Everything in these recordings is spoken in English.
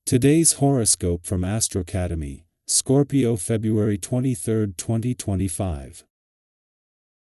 Today's horoscope from Astrocademy, Scorpio February 23, 2025.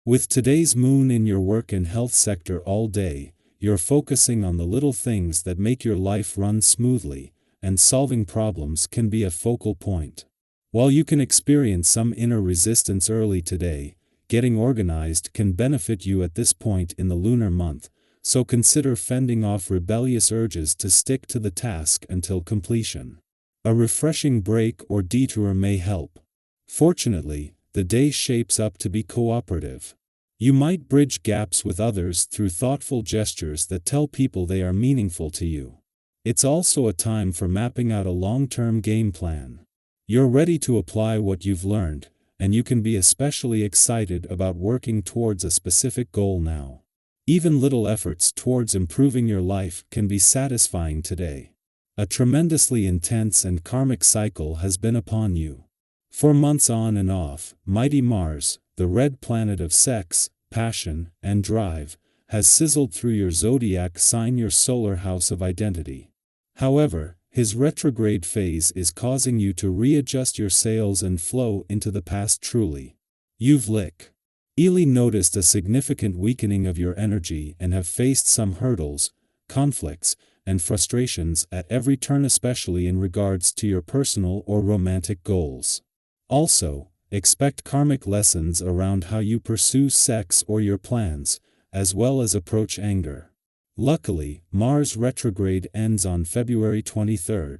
With today's moon in your work and health sector all day, you're focusing on the little things that make your life run smoothly, and solving problems can be a focal point. While you can experience some inner resistance early today, getting organized can benefit you at this point in the lunar month, so consider fending off rebellious urges to stick to the task until completion. A refreshing break or detour may help. Fortunately, the day shapes up to be cooperative. You might bridge gaps with others through thoughtful gestures that tell people they are meaningful to you. It's also a time for mapping out a long-term game plan. You're ready to apply what you've learned, and you can be especially excited about working towards a specific goal now. Even little efforts towards improving your life can be satisfying today. A tremendously intense and karmic cycle has been upon you. For months on and off, mighty Mars, the red planet of sex, passion, and drive, has sizzled through your zodiac sign, your solar house of identity. However, his retrograde phase is causing you to readjust your sails and flow into the past truly. You've noticed a significant weakening of your energy and have faced some hurdles, conflicts, and frustrations at every turn, especially in regards to your personal or romantic goals. Also, expect karmic lessons around how you pursue sex or your plans, as well as approach anger. Luckily, Mars retrograde ends on February 23.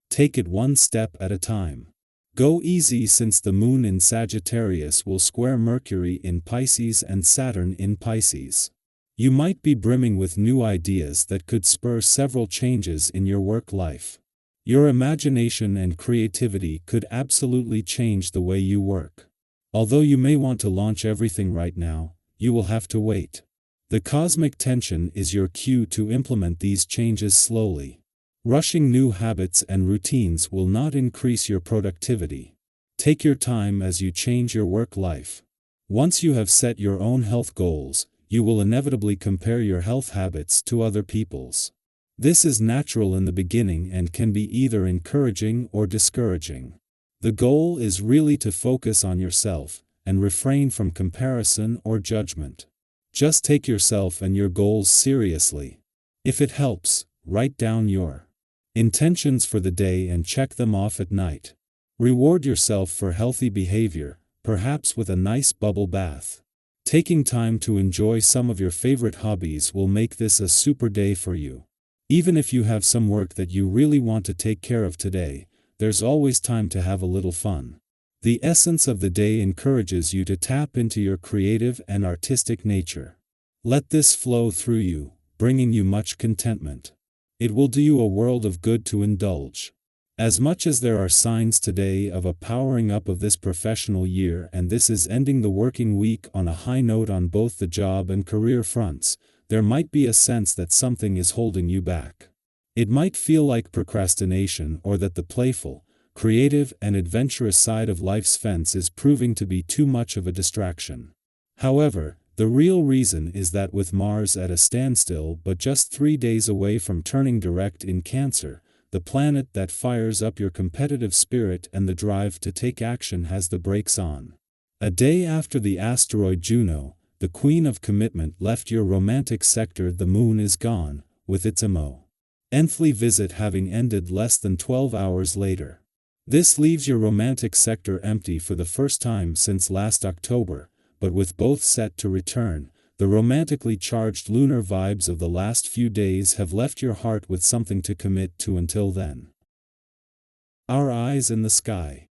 Take it one step at a time. Go easy, since the moon in Sagittarius will square Mercury in Pisces and Saturn in Pisces. You might be brimming with new ideas that could spur several changes in your work life. Your imagination and creativity could absolutely change the way you work. Although you may want to launch everything right now, you will have to wait. The cosmic tension is your cue to implement these changes slowly. Rushing new habits and routines will not increase your productivity. Take your time as you change your work life. Once you have set your own health goals, you will inevitably compare your health habits to other people's. This is natural in the beginning and can be either encouraging or discouraging. The goal is really to focus on yourself and refrain from comparison or judgment. Just take yourself and your goals seriously. If it helps, write down your intentions for the day and check them off at night. Reward yourself for healthy behavior, perhaps with a nice bubble bath. Taking time to enjoy some of your favorite hobbies will make this a super day for you. Even if you have some work that you really want to take care of today, there's always time to have a little fun. The essence of the day encourages you to tap into your creative and artistic nature. Let this flow through you, bringing you much contentment. It will do you a world of good to indulge. As much as there are signs today of a powering up of this professional year, and this is ending the working week on a high note on both the job and career fronts, there might be a sense that something is holding you back. It might feel like procrastination, or that the playful, creative, and adventurous side of life's fence is proving to be too much of a distraction. However, the real reason is that with Mars at a standstill but just 3 days away from turning direct in Cancer, the planet that fires up your competitive spirit and the drive to take action has the brakes on. A day after the asteroid Juno, the queen of commitment, left your romantic sector, the moon is gone, with its nthly visit having ended less than 12 hours later. This leaves your romantic sector empty for the first time since last October, but with both set to return, the romantically charged lunar vibes of the last few days have left your heart with something to commit to until then. Our eyes in the sky.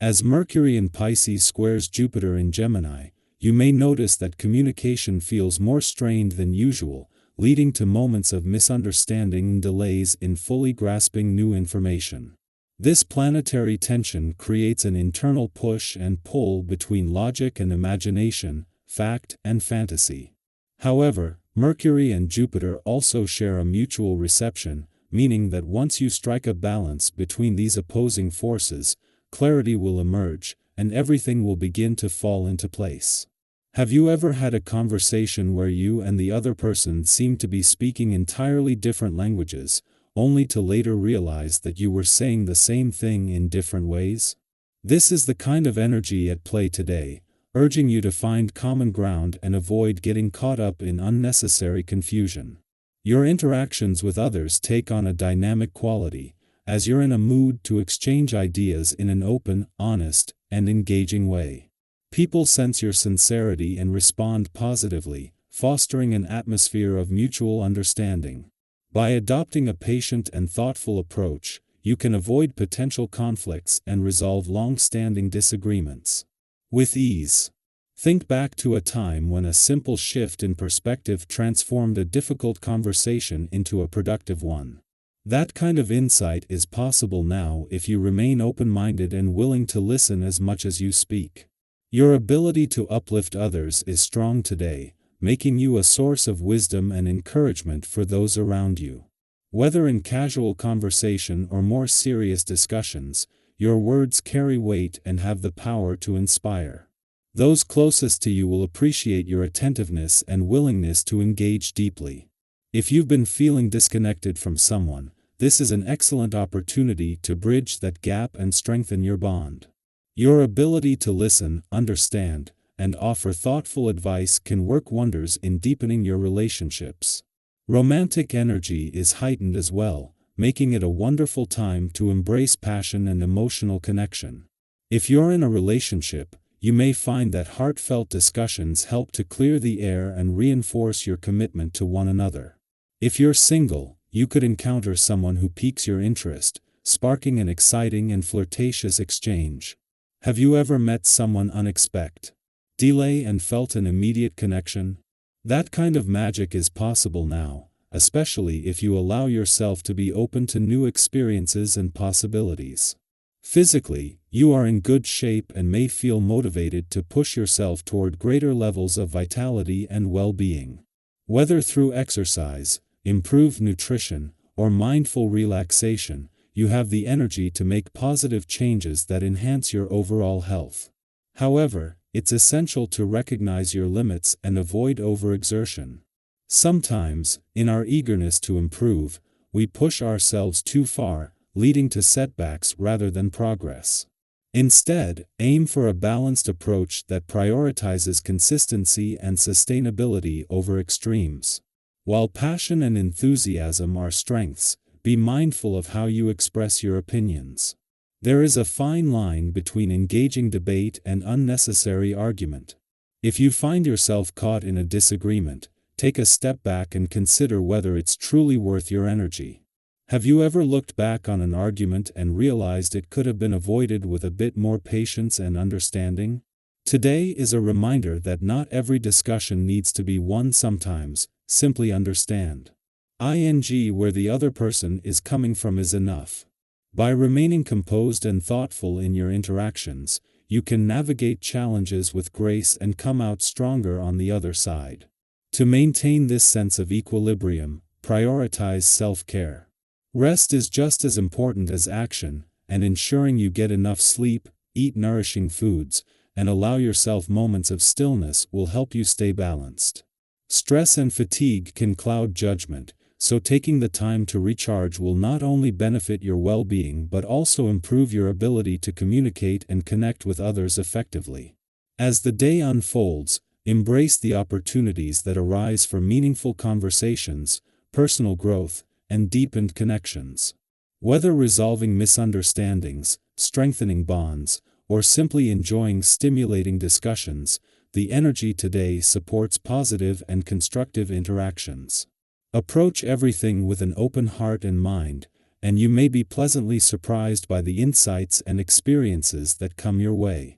As Mercury in Pisces squares Jupiter in Gemini, you may notice that communication feels more strained than usual, leading to moments of misunderstanding and delays in fully grasping new information. This planetary tension creates an internal push and pull between logic and imagination, fact and fantasy. However, Mercury and Jupiter also share a mutual reception, meaning that once you strike a balance between these opposing forces, clarity will emerge, and everything will begin to fall into place. Have you ever had a conversation where you and the other person seem to be speaking entirely different languages, only to later realize that you were saying the same thing in different ways? This is the kind of energy at play today, urging you to find common ground and avoid getting caught up in unnecessary confusion. Your interactions with others take on a dynamic quality, as you're in a mood to exchange ideas in an open, honest, and engaging way. People sense your sincerity and respond positively, fostering an atmosphere of mutual understanding. By adopting a patient and thoughtful approach, you can avoid potential conflicts and resolve long-standing disagreements with ease. Think back to a time when a simple shift in perspective transformed a difficult conversation into a productive one. That kind of insight is possible now if you remain open-minded and willing to listen as much as you speak. Your ability to uplift others is strong today, making you a source of wisdom and encouragement for those around you. Whether in casual conversation or more serious discussions, your words carry weight and have the power to inspire. Those closest to you will appreciate your attentiveness and willingness to engage deeply. If you've been feeling disconnected from someone, this is an excellent opportunity to bridge that gap and strengthen your bond. Your ability to listen, understand, and offer thoughtful advice can work wonders in deepening your relationships. Romantic energy is heightened as well, making it a wonderful time to embrace passion and emotional connection. If you're in a relationship, you may find that heartfelt discussions help to clear the air and reinforce your commitment to one another. If you're single, you could encounter someone who piques your interest, sparking an exciting and flirtatious exchange. Have you ever met someone unexpected? Delay and felt an immediate connection? That kind of magic is possible now, especially if you allow yourself to be open to new experiences and possibilities. Physically, you are in good shape and may feel motivated to push yourself toward greater levels of vitality and well-being. Whether through exercise, improved nutrition, or mindful relaxation, you have the energy to make positive changes that enhance your overall health. However, it's essential to recognize your limits and avoid overexertion. Sometimes, in our eagerness to improve, we push ourselves too far, leading to setbacks rather than progress. Instead, aim for a balanced approach that prioritizes consistency and sustainability over extremes. While passion and enthusiasm are strengths, be mindful of how you express your opinions. There is a fine line between engaging debate and unnecessary argument. If you find yourself caught in a disagreement, take a step back and consider whether it's truly worth your energy. Have you ever looked back on an argument and realized it could have been avoided with a bit more patience and understanding? Today is a reminder that not every discussion needs to be won. Sometimes, simply understand. Where the other person is coming from is enough. By remaining composed and thoughtful in your interactions, you can navigate challenges with grace and come out stronger on the other side. To maintain this sense of equilibrium, prioritize self-care. Rest is just as important as action, and ensuring you get enough sleep, eat nourishing foods, and allow yourself moments of stillness will help you stay balanced. Stress and fatigue can cloud judgment, so taking the time to recharge will not only benefit your well-being but also improve your ability to communicate and connect with others effectively. As the day unfolds, embrace the opportunities that arise for meaningful conversations, personal growth, and deepened connections. Whether resolving misunderstandings, strengthening bonds, or simply enjoying stimulating discussions, the energy today supports positive and constructive interactions. Approach everything with an open heart and mind, and you may be pleasantly surprised by the insights and experiences that come your way.